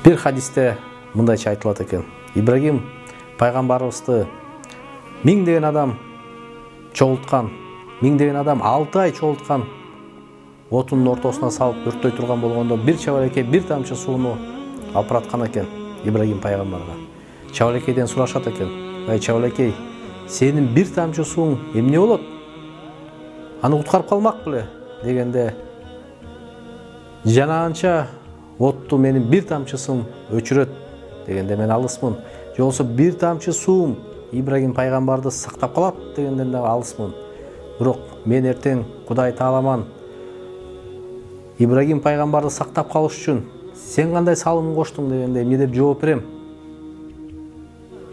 Bir hadiste мындайча айтылат экен. Ибрагим пайгамбарыбызды миңдеген адам чогулткан, миңдеген адам 6 ай чогулткан отунун ортосуна салып өрттөй турган болгондо бир чабалекей бир тамчы сууну алып бараткан экен Ибрагим пайгамбарга. Чабалекейден сурашат экен. Ай чабалекей, сенин бир тамчы сууң эмне болот? Аны уткарып калмак беле дегенде жанаанча отту менин бир тамчысын өчүрөт дегенде мен алысмын. Же болсо бир тамчы суум Ибрагим пайгамбарды сактап калат дегенден дагы алысмын. Бирок мен эртең Кудай тааламан Ибрагим пайгамбарды сактап калыш үчүн сен кандай салымын коштуң дегенде эмне деп жооп берем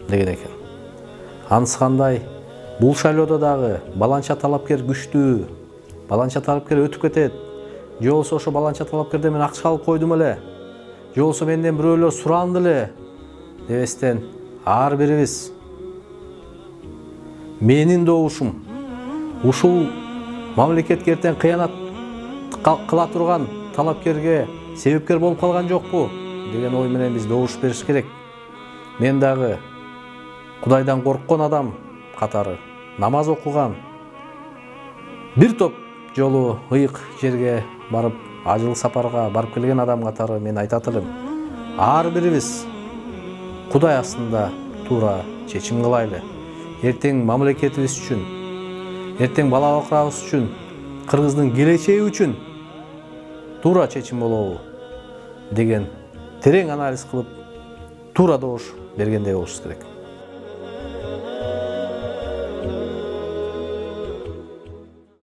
деген экен. Анысы кандай? Бул шайлоодо дагы баланча талапкер күчтүү, баланча талапкер өтүп кетет. Же болсо ошо баланча талапкерден мен акча алып койдум эле. Же болсо менден бирөөлөр суранды эле дебестен ар бирибиз менин добушум ушул мамлекетке эртең кыянат кыла турган талапкерге себепкер болуп калган жокпу деген ой менен биз добуш бериш керек. Мен дагы Кудайдан корккон адам катары намаз окуган бир топ жолу ыйык жерге барып ажыл сапарга барып келген адам катары мен айтат элем. Ар бирибиз Кудай астында туура чечим кылайлы. Эртең мамлекетибиз үчүн, эртең бала бакырабыз үчүн, Кыргыздын келечеги үчүн туура чечим болобу деген терең анализ кылып туура добуш бергендей болушубуз керек.